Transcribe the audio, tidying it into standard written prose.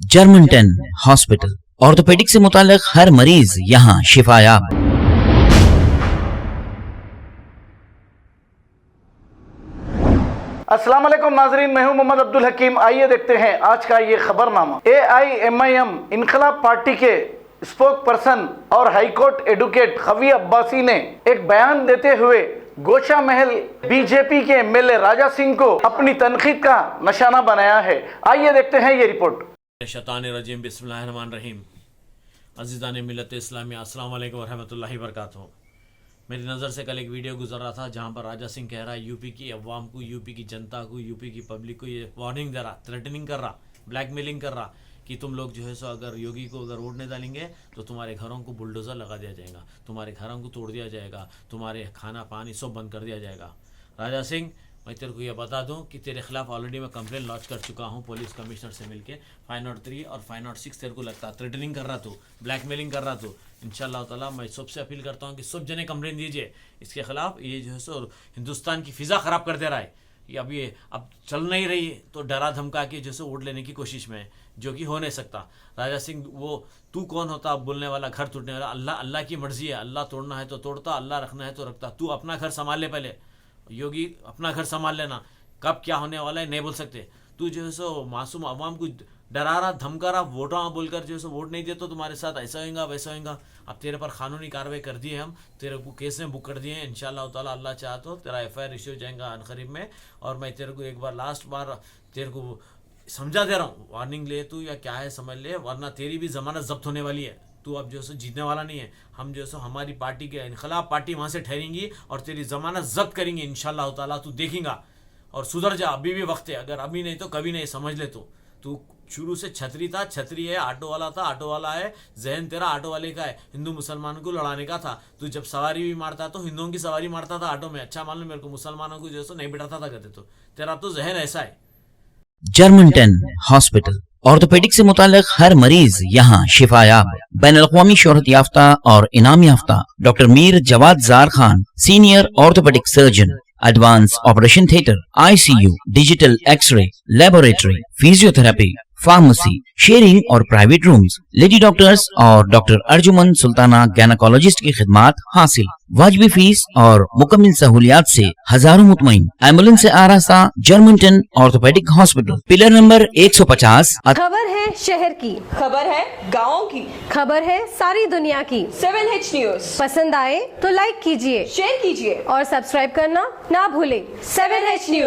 German 10 hospital, orthopaedic से मुताल्लिक हर मरीज यहाँ शिफायाब। अस्सलाम वालेकुम नाजरीन, मैं हूं मोहम्मद अब्दुल हकीम। आइए देखते हैं आज का ये खबरनामा। AIMIM इनकलाब पार्टी के स्पोक पर्सन और हाईकोर्ट एडवोकेट खवी अब्बासी ने एक बयान देते हुए गोशा महल बीजेपी के MLA राजा सिंह को अपनी तनकीद का निशाना बनाया है। आइए देखते हैं ये रिपोर्ट। शैतानिर्रजीम बिस्मिल्लाहिर्रहमानिर्रहीम। अज़ीज़ान मिल्लत इस्लामी, अस्सलाम वालेकुम वरहमतुल्लाहि वबरकातुहू। मेरी नज़र से कल एक वीडियो गुजर रहा था जहाँ पर राजा सिंह कह रहा है यूपी की अवाम को, यूपी की जनता को, यूपी की पब्लिक को ये वार्निंग दे रहा, थ्रेटनिंग कर रहा, ब्लैकमेलिंग कर रहा कि तुम लोग जो है सो अगर योगी को अगर वोट नहीं डालेंगे तो तुम्हारे घरों को बुलडोज़र लगा दिया जाएगा, तुम्हारे घरों को तोड़ दिया जाएगा, तुम्हारे खाना पानी सब बंद कर दिया जाएगा। राजा सिंह, मैं तेरे को ये बता दूं कि तेरे खिलाफ ऑलरेडी मैं कंप्लेंट लॉन्च कर चुका हूं पुलिस कमिश्नर से मिलके। 503 और 506 तेरे को लगता थ्रेटनिंग कर रहा तू, ब्लैकमेलिंग कर रहा तू। इंशाल्लाह ताला मैं सबसे अपील करता हूं कि सब जने कंप्लेंट दीजिए इसके खिलाफ। ये जो है सो हिंदुस्तान की फ़िज़ा ख़राब कर दे रहा है। ये अब चल नहीं रही तो डरा धमका के जैसे वोट लेने की कोशिश में है, जो कि हो नहीं सकता। राजा सिंह, वो तू कौन होता बोलने वाला, घर तोड़ने वाला? अल्लाह की मर्जी है, अल्लाह तोड़ना है तो तोड़ता, अल्लाह रखना है तो रखता। तू अपना घर संभाल ले पहले, योगी अपना घर संभाल लेना। कब क्या होने वाला है नहीं बोल सकते। तू जो है सो मासूम अवाम को डरा रहा, धमका रहा, वोटा बोलकर जो है सो वोट नहीं दे तो तुम्हारे साथ ऐसा होगा वैसा होगा। अब तेरे पर कानूनी कार्रवाई कर दी है, हम तेरे को केस में बुक कर दिए हैं। इंशाल्लाह ताला अल्लाह चाहे तो तेरा FIR इश्यू हो जाएगा अनकरीब में। और मैं तेरे को एक बार लास्ट बार तेरे को समझा दे रहा हूँ, वार्निंग ले तू या क्या है समझ ले, वरना तेरी भी जमानत जब्त होने वाली है। तू अब जो सो जीतने वाला नहीं है। हम जो सो हमारी पार्टी के इनकलाब पार्टी वहाँ से ठहरेंगी और तेरी ज़मानत जब्त करेंगे इंशाल्लाह ताला। तू देखेगा और सुधर जा, अभी भी वक्त है। अगर अभी नहीं तो कभी नहीं, समझ ले। तू शुरू से छतरी था, छतरी है, ऑटो वाला था, ऑटो वाला है। जहन तेरा ऑटो वाले का है, हिंदू मुसलमानों को लड़ाने का था। तू जब सवारी भी मारता तो हिंदुओं की सवारी मारता था ऑटो में। अच्छा मालूम मेरे को, मुसलमानों को जो सो नहीं बिठाता था कहते। तो तेरा तो जहन ऐसा है। जर्मन 10 हॉस्पिटल, ऑर्थोपेडिक से मुताल्लिक हर मरीज यहाँ शिफायाब। बैनुल-अक़वामी शोहरत याफ्ता और इनाम याफ्ता doctor Mir Jawad Jar Khan, senior orthopaedic surgeon, advance operation theatre, ICU, digital x-ray, laboratory, physiotherapy, pharmacy, sharing और प्राइवेट रूम्स, लेडी डॉक्टर्स और डॉक्टर अर्जुमन सुल्ताना गैनकोलॉजिस्ट की खिदमात हासिल। वाजिबी फीस और मुकम्मल सहूलियात से हजारों मुतमईन। एम्बुलेंस से आरास्ता German 10 orthopaedic hospital, pillar number 150। खबर है शहर की, खबर है गाँव की, खबर है सारी दुनिया की। 7H न्यूज पसंद आए तो लाइक कीजिए, शेयर कीजिए और सब्सक्राइब करना ना भूले। 7H news.